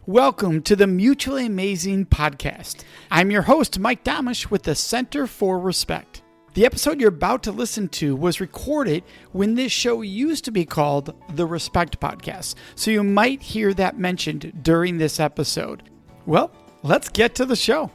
Welcome to the Mutually Amazing Podcast. I'm your host, Mike Domitrz with the Center for Respect. The episode you're about to listen to was recorded when this show used to be called the Respect Podcast, so you might hear that mentioned during this episode. Well, let's get to the show.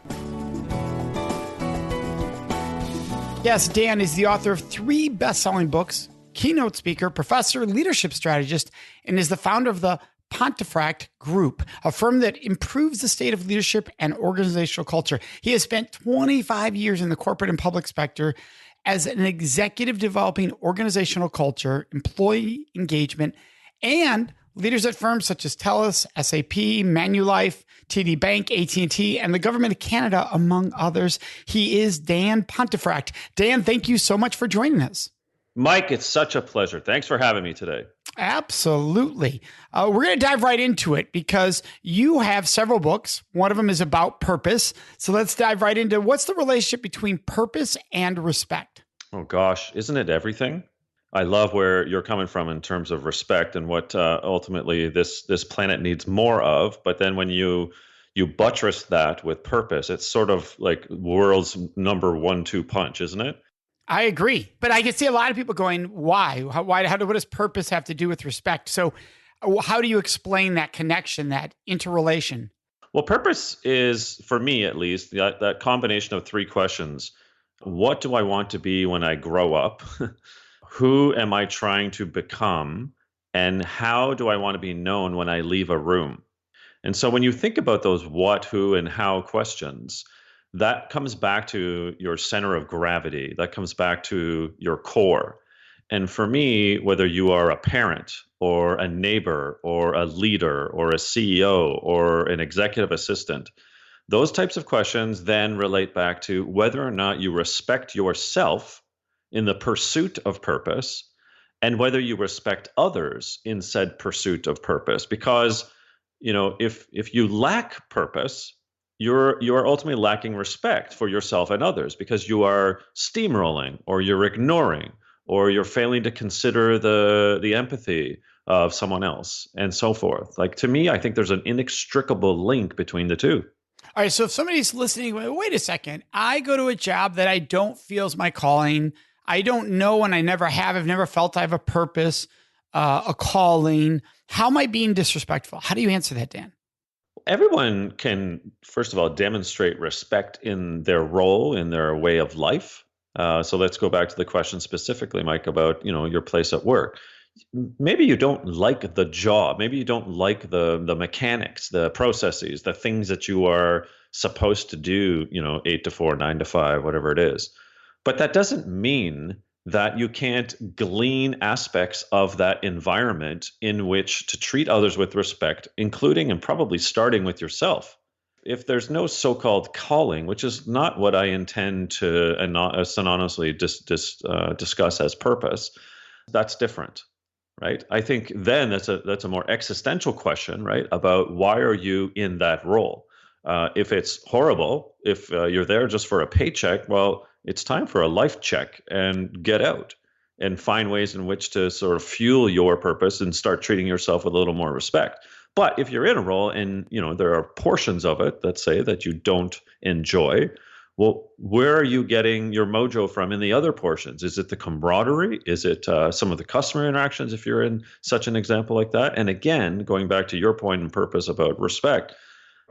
Yes, Dan is the author of 3 best-selling books, keynote speaker, professor, leadership strategist, and is the founder of the Pontefract Group, a firm that improves the state of leadership and organizational culture. He has spent 25 years in the corporate and public sector as an executive developing organizational culture, employee engagement, and leaders at firms such as TELUS, SAP, Manulife, TD Bank, AT&T, and the Government of Canada, among others. He is Dan Pontefract. Dan, thank you so much for joining us. Mike, it's such a pleasure. Thanks for having me today. Absolutely. We're going to dive right into it because you have several books. One of them is about purpose. So let's dive right into what's the relationship between purpose and respect? Oh gosh, isn't it everything? I love where you're coming from in terms of respect and what ultimately this planet needs more of. But then when you buttress that with purpose, it's sort of like world's number 1-2 punch, isn't it? I agree. But I can see a lot of people going, why? What does purpose have to do with respect? So how do you explain that connection, that interrelation? Well, purpose is, for me at least, that combination of 3 questions. What do I want to be when I grow up? Who am I trying to become? And how do I want to be known when I leave a room? And so when you think about those what, who, and how questions, that comes back to your center of gravity. That comes back to your core. And for me, whether you are a parent or a neighbor or a leader or a CEO or an executive assistant, those types of questions then relate back to whether or not you respect yourself in the pursuit of purpose and whether you respect others in said pursuit of purpose. Because, if you lack purpose, you are ultimately lacking respect for yourself and others because you are steamrolling or you're ignoring or you're failing to consider the empathy of someone else and so forth. Like, to me, I think there's an inextricable link between the two. All right. So if somebody's listening, wait a second, I go to a job that I don't feel is my calling. I don't know, and I never have. I've never felt I have a purpose, a calling. How am I being disrespectful? How do you answer that, Dan? Everyone can, first of all, demonstrate respect in their role, in their way of life. So let's go back to the question specifically, Mike, about your place at work. Maybe you don't like the job. Maybe you don't like the mechanics, the processes, the things that you are supposed to do, 8 to 4, 9 to 5, whatever it is. But that doesn't mean that you can't glean aspects of that environment in which to treat others with respect, including and probably starting with yourself. If there's no so-called calling, which is not what I intend to synonymously discuss as purpose, that's different, right? I think then that's a more existential question, right? About why are you in that role? If it's horrible, if you're there just for a paycheck, well, it's time for a life check and get out and find ways in which to sort of fuel your purpose and start treating yourself with a little more respect. But if you're in a role and there are portions of it, let's say, that you don't enjoy, well, where are you getting your mojo from in the other portions? Is it the camaraderie? Is it some of the customer interactions if you're in such an example like that? And again, going back to your point and purpose about respect,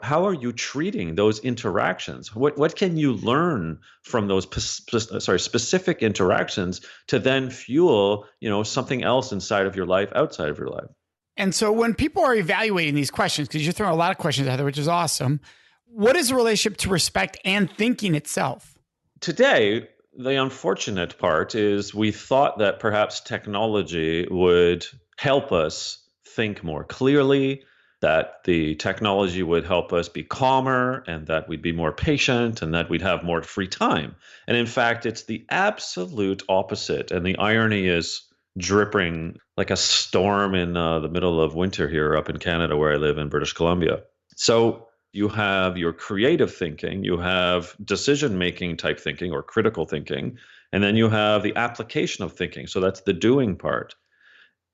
how are you treating those interactions? What can you learn from those specific interactions to then fuel something else inside of your life, outside of your life? And so when people are evaluating these questions, because you're throwing a lot of questions out there, which is awesome, what is the relationship to respect and thinking itself? Today, the unfortunate part is we thought that perhaps technology would help us think more clearly, that the technology would help us be calmer and that we'd be more patient and that we'd have more free time. And in fact, it's the absolute opposite. And the irony is dripping like a storm in the middle of winter here up in Canada, where I live in British Columbia. So you have your creative thinking, you have decision-making type thinking or critical thinking, and then you have the application of thinking. So that's the doing part.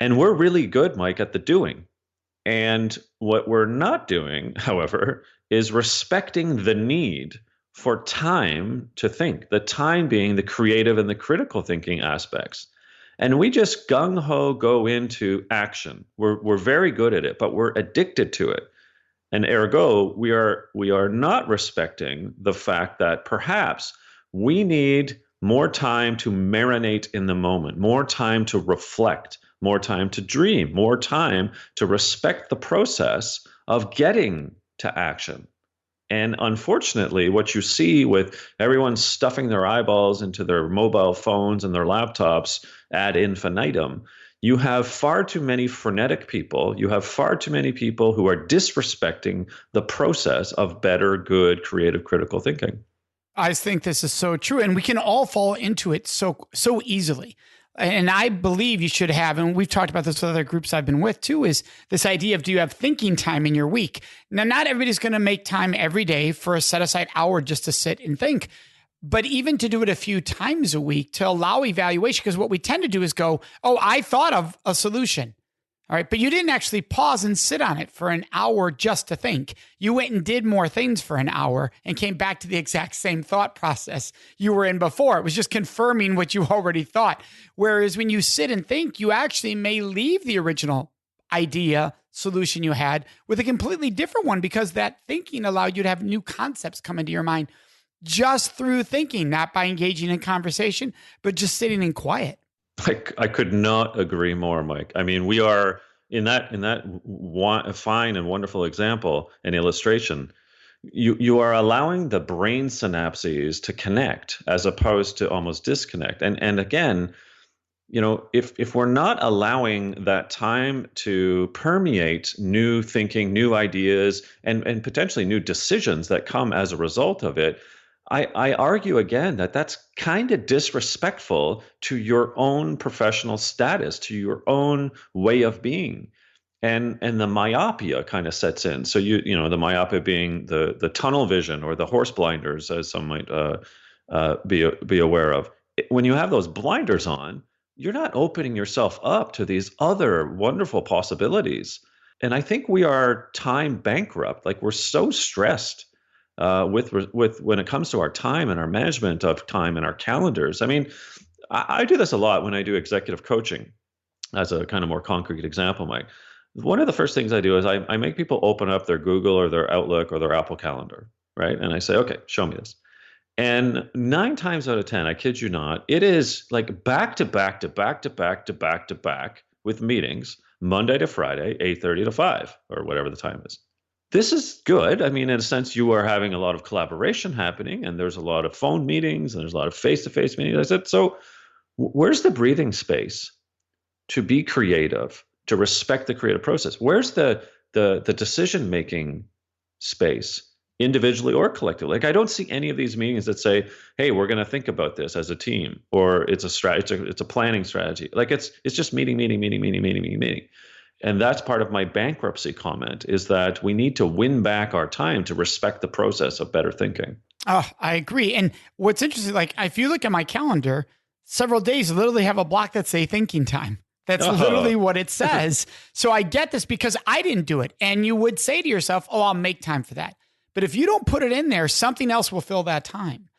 And we're really good, Mike, at the doing. And what we're not doing, however, is respecting the need for time to think, the time being the creative and the critical thinking aspects. And we just gung ho go into action. We're very good at it, but we're addicted to it. And ergo, we are not respecting the fact that perhaps we need more time to marinate in the moment, more time to reflect, more time to dream, more time to respect the process of getting to action. And unfortunately, what you see with everyone stuffing their eyeballs into their mobile phones and their laptops ad infinitum, you have far too many frenetic people. You have far too many people who are disrespecting the process of better, good, creative, critical thinking. I think this is so true, and we can all fall into it so easily. And I believe you should have, and we've talked about this with other groups I've been with too, is this idea of, do you have thinking time in your week? Now, not everybody's going to make time every day for a set aside hour just to sit and think, but even to do it a few times a week to allow evaluation, because what we tend to do is go, oh, I thought of a solution. All right. But you didn't actually pause and sit on it for an hour just to think. You went and did more things for an hour and came back to the exact same thought process you were in before. It was just confirming what you already thought. Whereas when you sit and think, you actually may leave the original idea, solution you had with a completely different one, because that thinking allowed you to have new concepts come into your mind just through thinking, not by engaging in conversation, but just sitting in quiet. I could not agree more, Mike. I mean, we are in that fine and wonderful example and illustration. You are allowing the brain synapses to connect as opposed to almost disconnect. And again, if we're not allowing that time to permeate new thinking, new ideas, and potentially new decisions that come as a result of it, I argue again that that's kind of disrespectful to your own professional status, to your own way of being. And the myopia kind of sets in. So the myopia being the tunnel vision or the horse blinders, as some might be aware of. When you have those blinders on, you're not opening yourself up to these other wonderful possibilities. And I think we are time bankrupt. Like, we're so stressed with when it comes to our time and our management of time and our calendars. I mean, I do this a lot when I do executive coaching, as a kind of more concrete example, Mike. One of the first things I do is I make people open up their Google or their Outlook or their Apple Calendar, right? And I say, okay, show me this. And 9 times out of 10, I kid you not, it is like back to back to back to back to back to back with meetings, Monday to Friday, 8:30 to 5, or whatever the time is. This is good. I mean, in a sense, you are having a lot of collaboration happening, and there's a lot of phone meetings, and there's a lot of face-to-face meetings. I said, so where's the breathing space to be creative, to respect the creative process? Where's the decision-making space, individually or collectively? Like, I don't see any of these meetings that say, hey, we're going to think about this as a team, or it's a strategy, it's a planning strategy. Like, it's just meeting. And that's part of my bankruptcy comment, is that we need to win back our time to respect the process of better thinking. Oh, I agree. And what's interesting, like, if you look at my calendar, several days literally have a block that say thinking time. That's literally what it says. So I get this because I didn't do it. And you would say to yourself, oh, I'll make time for that. But if you don't put it in there, something else will fill that time.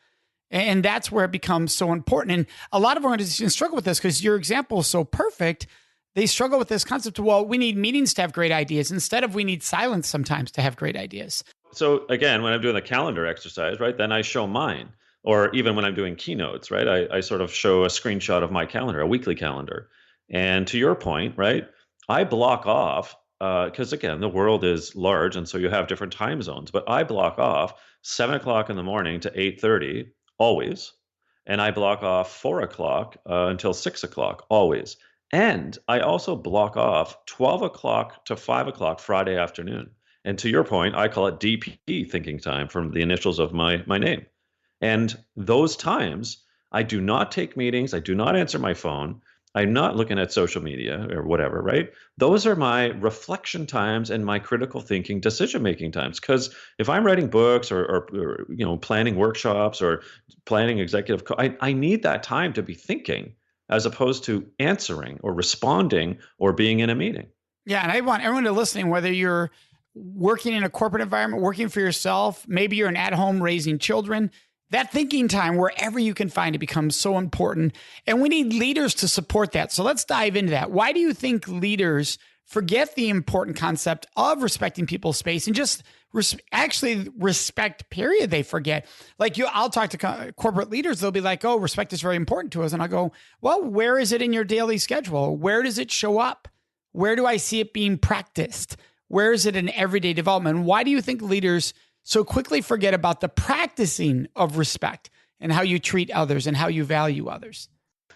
And that's where it becomes so important. And a lot of organizations struggle with this, because your example is so perfect. They struggle with this concept of, well, we need meetings to have great ideas instead of we need silence sometimes to have great ideas. So again, when I'm doing the calendar exercise, right, then I show mine. Or even when I'm doing keynotes, right, I sort of show a screenshot of my calendar, a weekly calendar. And to your point, right, I block off, because again, the world is large, and so you have different time zones, but I block off 7 o'clock in the morning to 8:30 always. And I block off 4 o'clock until 6 o'clock always. And I also block off 12 o'clock to 5 o'clock Friday afternoon. And to your point, I call it DP, thinking time, from the initials of my name. And those times, I do not take meetings. I do not answer my phone. I'm not looking at social media or whatever, right? Those are my reflection times and my critical thinking, decision-making times. Because if I'm writing books or planning workshops or planning executive, I need that time to be thinking, as opposed to answering or responding or being in a meeting. Yeah. And I want everyone to listening, whether you're working in a corporate environment, working for yourself, maybe you're an at-home raising children, that thinking time, wherever you can find it, becomes so important. And we need leaders to support that. So let's dive into that. Why do you think leaders forget the important concept of respecting people's space and just actually respect, period? They forget. Like I'll talk to corporate leaders. They'll be like, oh, respect is very important to us. And I'll go, well, where is it in your daily schedule? Where does it show up? Where do I see it being practiced? Where is it in everyday development? Why do you think leaders so quickly forget about the practicing of respect and how you treat others and how you value others?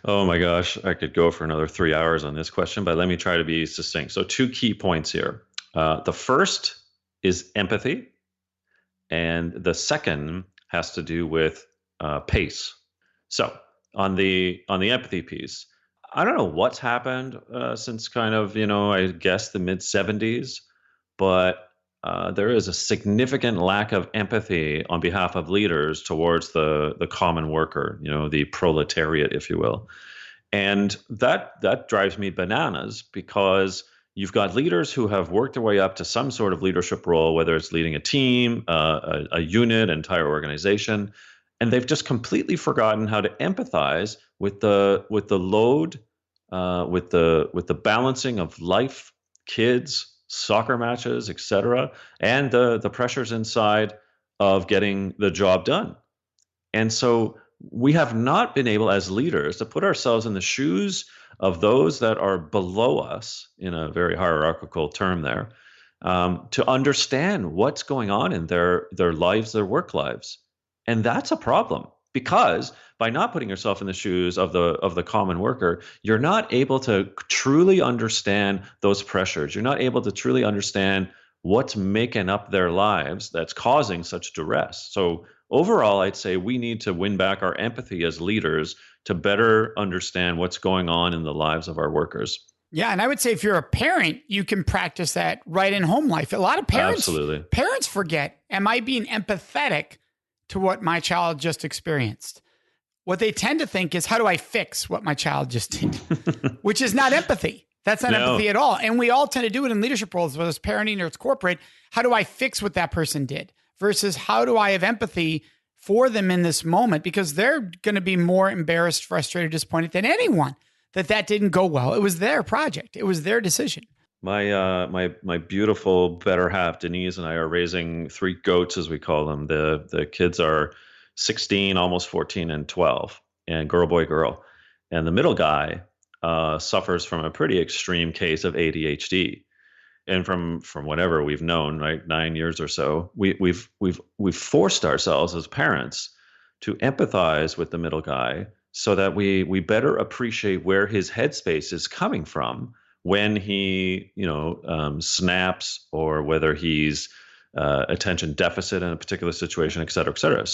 Oh my gosh, I could go for another 3 hours on this question, but let me try to be succinct. So, two key points here. The first is empathy, and the second has to do with pace. So, on the empathy piece, I don't know what's happened since kind of, I guess the mid 70s, but there is a significant lack of empathy on behalf of leaders towards the common worker, the proletariat, if you will. And that drives me bananas, because you've got leaders who have worked their way up to some sort of leadership role, whether it's leading a team, a unit, entire organization, and they've just completely forgotten how to empathize with the load, with the balancing of life, kids, soccer matches, etc., and the pressures inside of getting the job done. And so we have not been able as leaders to put ourselves in the shoes of those that are below us, in a very hierarchical term there, to understand what's going on in their lives, their work lives. And that's a problem, because by not putting yourself in the shoes of the common worker, you're not able to truly understand those pressures. You're not able to truly understand what's making up their lives that's causing such duress. So overall, I'd say we need to win back our empathy as leaders to better understand what's going on in the lives of our workers. Yeah. And I would say if you're a parent, you can practice that right in home life. A lot of parents forget, am I being empathetic to what my child just experienced? What they tend to think is, how do I fix what my child just did? Which is not empathy. That's not empathy at all. And we all tend to do it in leadership roles, whether it's parenting or it's corporate. How do I fix what that person did? Versus how do I have empathy for them in this moment? Because they're going to be more embarrassed, frustrated, disappointed than anyone that didn't go well. It was their project. It was their decision. My beautiful better half, Denise, and I are raising three goats, as we call them. The kids are 16, almost 14, and 12, and girl, boy, girl. And the middle guy suffers from a pretty extreme case of ADHD. And from whatever we've known, right, 9 years or so, we've forced ourselves as parents to empathize with the middle guy, so that we better appreciate where his headspace is coming from when he snaps, or whether he's attention deficit in a particular situation, et cetera, et cetera.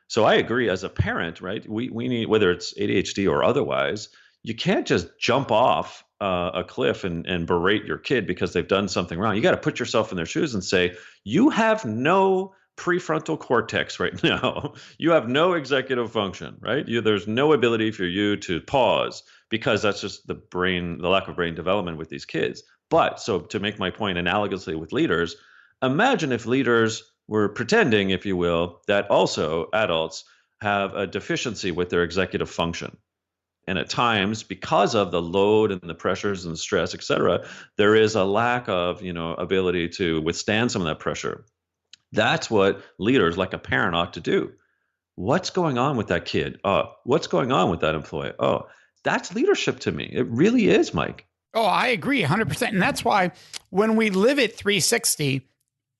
So I agree, as a parent, right? We need, whether it's ADHD or otherwise, you can't just jump off a cliff and berate your kid because they've done something wrong. You got to put yourself in their shoes and say, you have no prefrontal cortex right now. You have no executive function, right? There's no ability for you to pause, because that's just the lack of brain development with these kids. But so to make my point analogously with leaders, imagine if leaders were pretending, if you will, that also adults have a deficiency with their executive function. And at times, because of the load and the pressures and stress, et cetera, there is a lack of, ability to withstand some of that pressure. That's what leaders, like a parent, ought to do. What's going on with that kid? What's going on with that employee? Oh, that's leadership to me. It really is, Mike. Oh, I agree 100%. And that's why when we live at 360,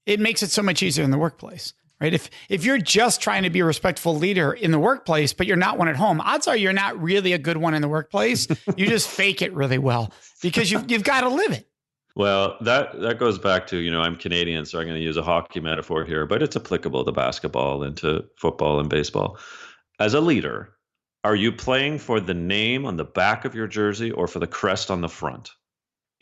it makes it so much easier in the workplace, right? If you're just trying to be a respectful leader in the workplace, but you're not one at home, odds are you're not really a good one in the workplace. You just fake it really well, because you've got to live it. Well, that goes back to, I'm Canadian, so I'm going to use a hockey metaphor here, but it's applicable to basketball and to football and baseball. As a leader, are you playing for the name on the back of your jersey or for the crest on the front?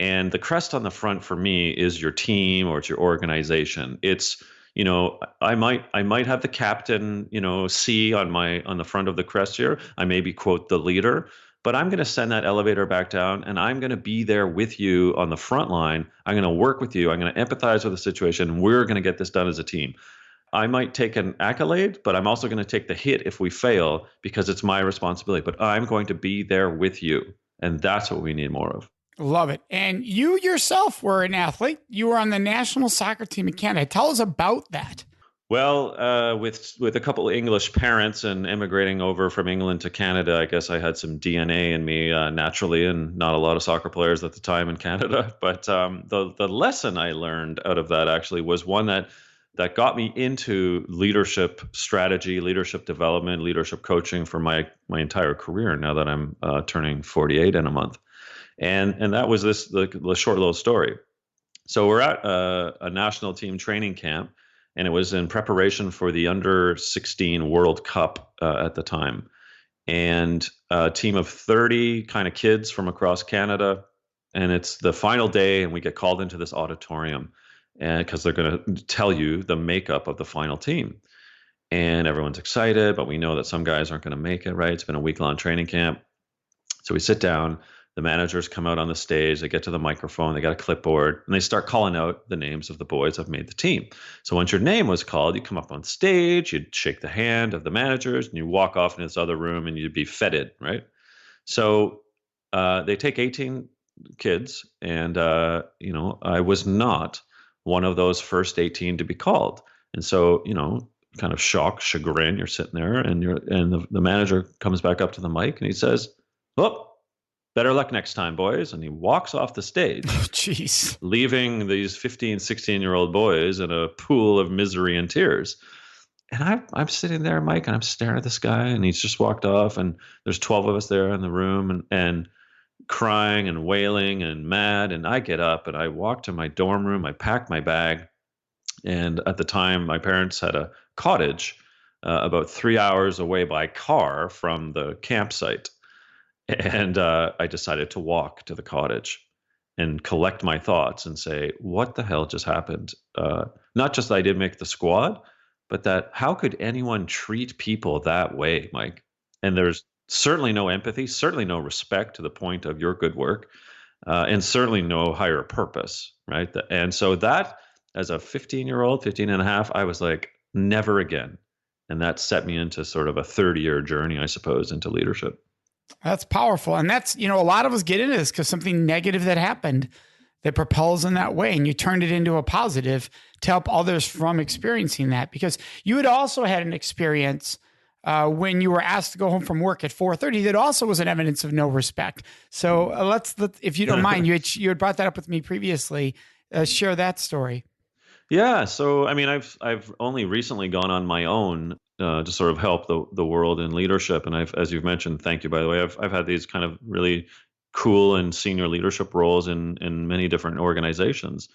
And the crest on the front for me is your team, or it's your organization. It's, I might have the captain, C on the front of the crest here. I maybe quote the leader, but I'm going to send that elevator back down and I'm going to be there with you on the front line. I'm going to work with you. I'm going to empathize with the situation. We're going to get this done as a team. I might take an accolade, but I'm also going to take the hit if we fail because it's my responsibility. But I'm going to be there with you. And that's what we need more of. Love it. And you yourself were an athlete. You were on the national soccer team in Canada. Tell us about that. Well, with a couple of English parents and immigrating over from England to Canada, I guess I had some DNA in me naturally, and not a lot of soccer players at the time in Canada. But the lesson I learned out of that actually was one that got me into leadership strategy, leadership development, leadership coaching for my entire career. Now that I'm turning 48 in a month, and that was the short little story. So we're at a national team training camp. And it was in preparation for the under 16 World Cup at the time. And a team of 30 kind of kids from across Canada. And it's the final day, and we get called into this auditorium because they're going to tell you the makeup of the final team. And everyone's excited, but we know that some guys aren't going to make it, right? It's been a week-long training camp. So we sit down. The managers come out on the stage, they get to the microphone, they got a clipboard, and they start calling out the names of the boys that have made the team. So once your name was called, you come up on stage, you'd shake the hand of the managers, and you walk off into this other room and you'd be feted, right? So they take 18 kids, and I was not one of those first 18 to be called. And so, kind of shock, chagrin, you're sitting there, and the manager comes back up to the mic and he says, "Oh, better luck next time, boys." And he walks off the stage, Jeez, leaving these 15, 16-year-old boys in a pool of misery and tears. And I'm sitting there, Mike, and I'm staring at this guy, and he's just walked off, and there's 12 of us there in the room, and crying and wailing and mad. And I get up and I walk to my dorm room. I pack my bag. And at the time, my parents had a cottage about 3 hours away by car from the campsite. And I decided to walk to the cottage and collect my thoughts and say, what the hell just happened? Not just that I didn't make the squad, but that how could anyone treat people that way, Mike? And there's certainly no empathy, certainly no respect to the point of your good work, and certainly no higher purpose, right? And so that, as a 15-year-old, 15 and a half, I was like, never again. And that set me into sort of a 30-year journey, I suppose, into leadership. That's powerful. And that's, a lot of us get into this because something negative that happened that propels in that way. And you turned it into a positive to help others from experiencing that, because you had also had an experience when you were asked to go home from work at 4:30 that also was an evidence of no respect. So let's, if you don't mind, you had brought that up with me previously. Share that story. Yeah. So, I mean, I've only recently gone on my own to sort of help the world in leadership. And as you've mentioned, thank you, by the way, I've had these kind of really cool and senior leadership roles in many different organizations.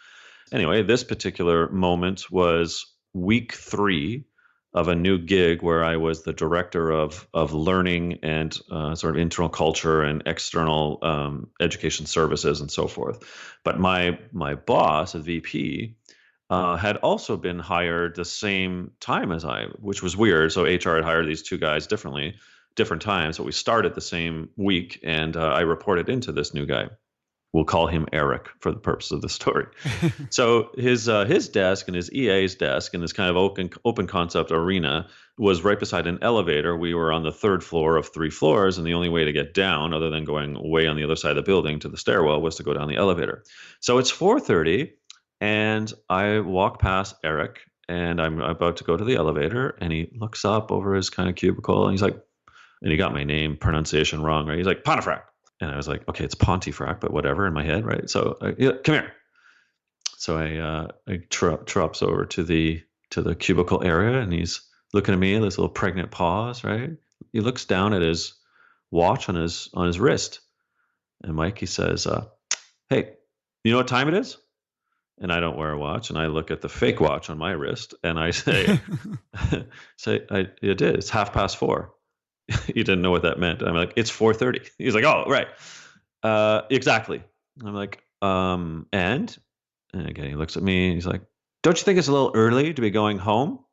Anyway, this particular moment was week 3 of a new gig where I was the director of learning and sort of internal culture and external education services and so forth. But my boss, a VP, had also been hired the same time as I, which was weird. So HR had hired these two guys different times. So we started the same week, and I reported into this new guy. We'll call him Eric for the purpose of the story. So his desk and his EA's desk in this kind of open concept arena was right beside an elevator. We were on the 3rd floor of 3 floors, and the only way to get down, other than going way on the other side of the building to the stairwell, was to go down the elevator. So it's 4:30. And I walk past Eric, and I'm about to go to the elevator, and he looks up over his kind of cubicle, and he's like, and he got my name pronunciation wrong, right? He's like, Pontefract. And I was like, okay, it's Pontefract, but whatever, in my head, right? So yeah, come here. So I trops over to the cubicle area, and he's looking at me, this little pregnant pause, right? He looks down at his watch on his wrist, and Mike, he says, hey, you know what time it is? And I don't wear a watch, and I look at the fake watch on my wrist, and I say, it is. It's 4:30. He didn't know what that meant. I'm like, it's 4:30. He's like, oh, right. Exactly. I'm like, and again, he looks at me, and he's like, don't you think it's a little early to be going home?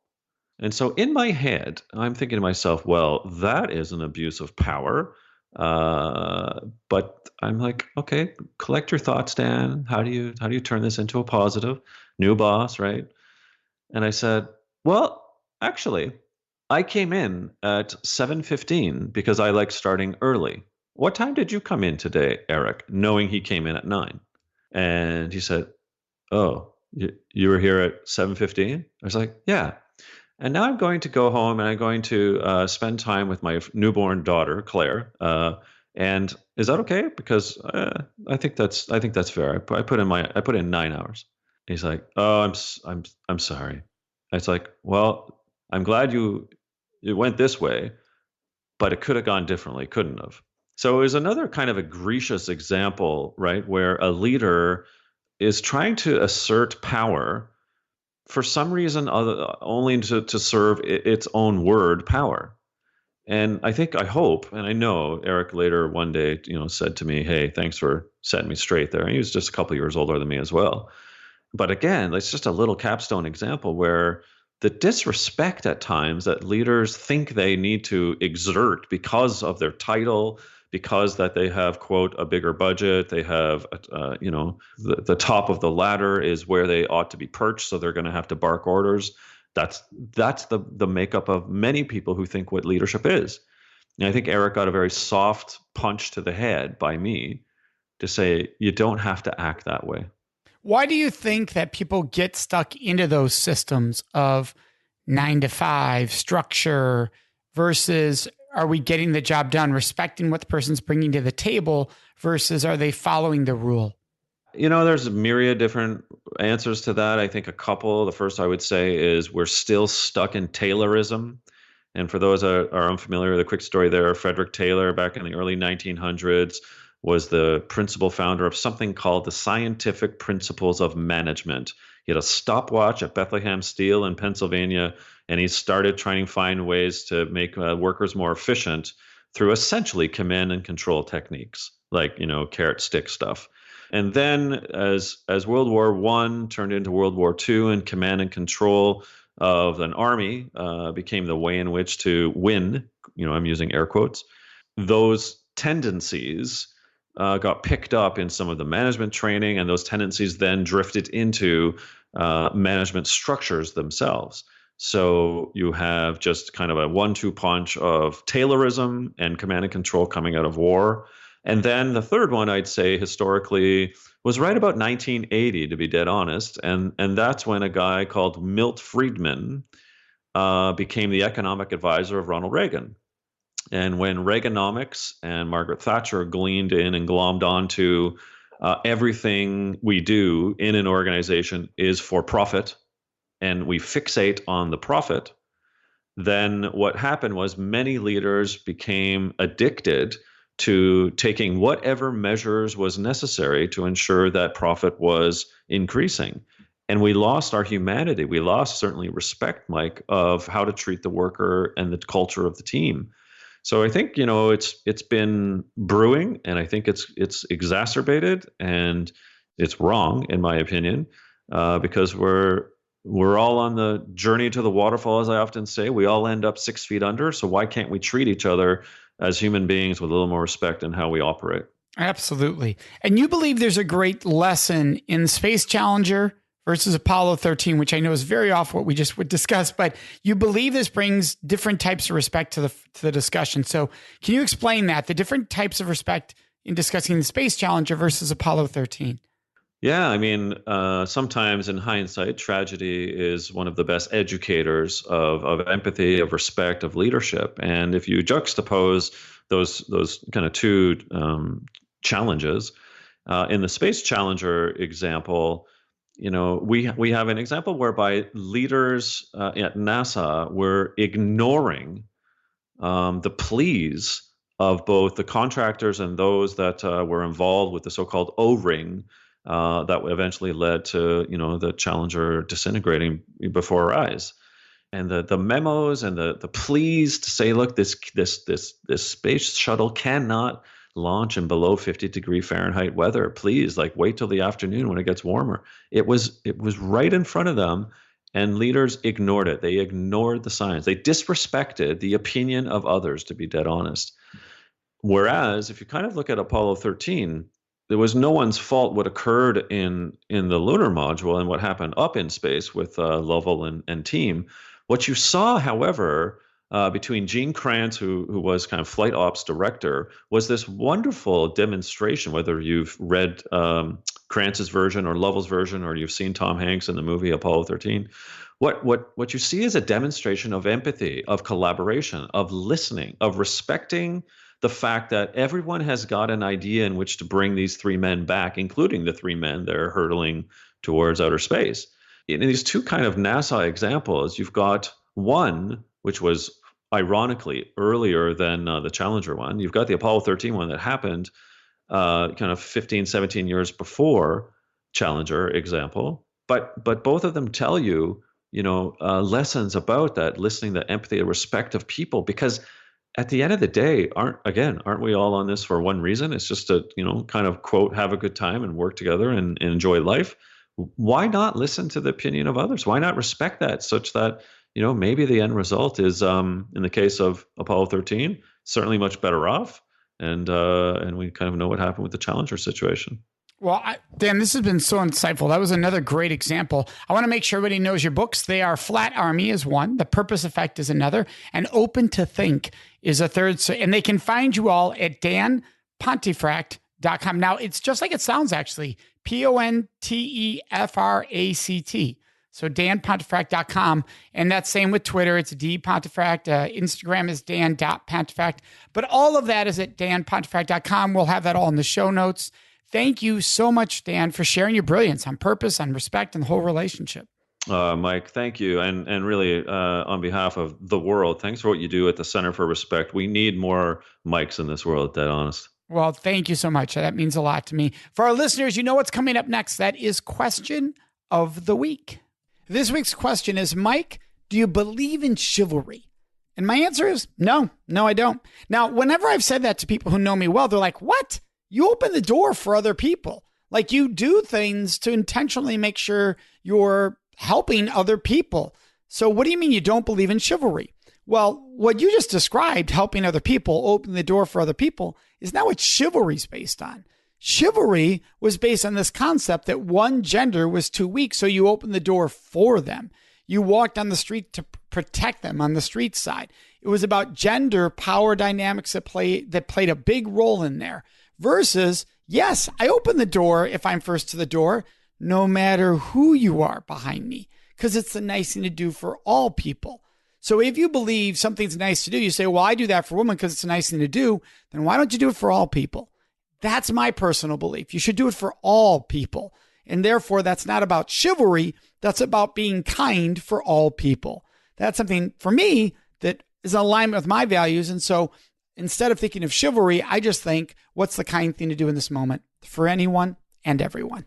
And so in my head, I'm thinking to myself, well, that is an abuse of power. But I'm like, okay, collect your thoughts, Dan. How do you turn this into a positive? New boss, right? And I said, well, actually, I came in at 7:15 because I like starting early. What time did you come in today, Eric? Knowing he came in at 9. And he said, oh, you were here at 7:15? I was like, yeah. And now I'm going to go home and I'm going to spend time with my newborn daughter, Claire. And is that okay? Because I think that's fair. I put in 9 hours. He's like, oh, I'm sorry. It's like, well, I'm glad it went this way, but it could have gone differently, couldn't have. So it was another kind of egregious example, right, where a leader is trying to assert power for some reason only to serve its own word power. And I hope, and I know Eric later one day, said to me, "Hey, thanks for setting me straight there." And he was just a couple of years older than me as well. But again, it's just a little capstone example where the disrespect at times that leaders think they need to exert because of their title, because that they have, quote, a bigger budget, they have, the top of the ladder is where they ought to be perched, so they're going to have to bark orders. That's the makeup of many people who think what leadership is. And I think Eric got a very soft punch to the head by me to say, you don't have to act that way. Why do you think that people get stuck into those systems of 9 to 5 structure versus are we getting the job done, respecting what the person's bringing to the table versus are they following the rule? There's a myriad different answers to that. I think a couple. The first I would say is we're still stuck in Taylorism. And for those that are unfamiliar, the quick story there, Frederick Taylor back in the early 1900s was the principal founder of something called the Scientific Principles of Management. He had a stopwatch at Bethlehem Steel in Pennsylvania, and he started trying to find ways to make workers more efficient through essentially command and control techniques, like, carrot stick stuff. And then as World War I turned into World War II, and command and control of an army became the way in which to win, I'm using air quotes, those tendencies got picked up in some of the management training, and those tendencies then drifted into management structures themselves. So you have just kind of a 1-2 punch of Taylorism and command and control coming out of war. And then the third one, I'd say historically, was right about 1980, to be dead honest. And that's when a guy called Milt Friedman became the economic advisor of Ronald Reagan. And when Reaganomics and Margaret Thatcher gleaned in and glommed onto everything we do in an organization is for profit, and we fixate on the profit, then what happened was many leaders became addicted to taking whatever measures was necessary to ensure that profit was increasing. And we lost our humanity. We lost certainly respect, Mike, of how to treat the worker and the culture of the team. So I think, it's been brewing, and I think it's exacerbated, and it's wrong in my opinion, because we're all on the journey to the waterfall, as I often say. We all end up 6 feet under. So why can't we treat each other as human beings with a little more respect in how we operate? Absolutely. And you believe there's a great lesson in Space Challenger versus Apollo 13, which I know is very off what we just would discuss, but you believe this brings different types of respect to the discussion. So can you explain that, the different types of respect in discussing the Space Challenger versus Apollo 13? Yeah, I mean, sometimes in hindsight, tragedy is one of the best educators of empathy, of respect, of leadership. And if you juxtapose those kind of two challenges, in the Space Challenger example, we have an example whereby leaders at NASA were ignoring the pleas of both the contractors and those that were involved with the so-called O-ring that eventually led to the Challenger disintegrating before our eyes. And the memos and the pleas to say, look, this space shuttle cannot launch in below 50-degree Fahrenheit weather. Please, wait till the afternoon when it gets warmer. It was right in front of them, and leaders ignored it. They ignored the science. They disrespected the opinion of others, to be dead honest. Whereas if you kind of look at Apollo 13, there was no one's fault what occurred in the lunar module and what happened up in space with Lovell and team. What you saw, however, between Gene Kranz, who was kind of flight ops director, was this wonderful demonstration, whether you've read Kranz's version or Lovell's version, or you've seen Tom Hanks in the movie Apollo 13. What you see is a demonstration of empathy, of collaboration, of listening, of respecting the fact that everyone has got an idea in which to bring these three men back, including the three men that are hurtling towards outer space. In these two kind of NASA examples, you've got one, which was ironically earlier than the Challenger one. You've got the Apollo 13 one that happened kind of 15, 17 years before Challenger example. But both of them tell you, lessons about that, listening, the empathy, the respect of people, because at the end of the day, aren't we all on this for one reason? It's just to, kind of quote, have a good time and work together and enjoy life. Why not listen to the opinion of others? Why not respect that, such that, maybe the end result is, in the case of Apollo 13, certainly much better off. And we kind of know what happened with the Challenger situation. Well, Dan, this has been so insightful. That was another great example. I want to make sure everybody knows your books. They are Flat Army is one, The Purpose Effect is another, and Open to Think is a third. So, and they can find you all at danpontefract.com. Now, it's just like it sounds, actually. Pontefract. So danpontefract.com. And that's same with Twitter. It's dpontefract. Instagram is dan.pontefract. But all of that is at danpontefract.com. We'll have that all in the show notes. Thank you so much, Dan, for sharing your brilliance on purpose, on respect, and the whole relationship. Mike, thank you. And really, on behalf of the world, thanks for what you do at the Center for Respect. We need more Mikes in this world, dead honest. Well, thank you so much. That means a lot to me. For our listeners, you know what's coming up next. That is Question of the Week. This week's question is, Mike, do you believe in chivalry? And my answer is no, I don't. Now, whenever I've said that to people who know me well, they're like, what? You open the door for other people. Like, you do things to intentionally make sure you're helping other people. So what do you mean you don't believe in chivalry? Well, what you just described, helping other people, opening the door for other people, is not what chivalry is based on. Chivalry was based on this concept that one gender was too weak, so you opened the door for them. You walked on the street to protect them on the street side. It was about gender power dynamics that played a big role in there. Versus, yes, I open the door if I'm first to the door, no matter who you are behind me, because it's the nice thing to do for all people. So if you believe something's nice to do, you say, well, I do that for women because it's a nice thing to do, then why don't you do it for all people? That's my personal belief. You should do it for all people. And therefore, that's not about chivalry. That's about being kind for all people. That's something, for me, that is in alignment with my values. And so instead of thinking of chivalry, I just think, what's the kind thing to do in this moment for anyone and everyone?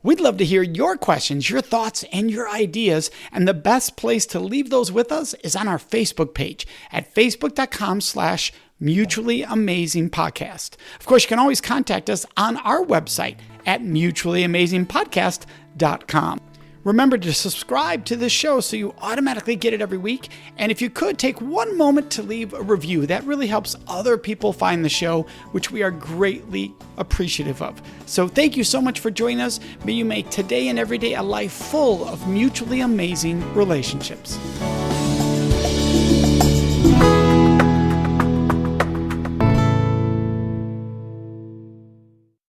We'd love to hear your questions, your thoughts, and your ideas. And the best place to leave those with us is on our Facebook page at facebook.com/Mutually Amazing Podcast. Of course, you can always contact us on our website at mutuallyamazingpodcast.com. Remember to subscribe to this show so you automatically get it every week. And if you could, take one moment to leave a review. That really helps other people find the show, which we are greatly appreciative of. So thank you so much for joining us. May you make today and every day a life full of mutually amazing relationships.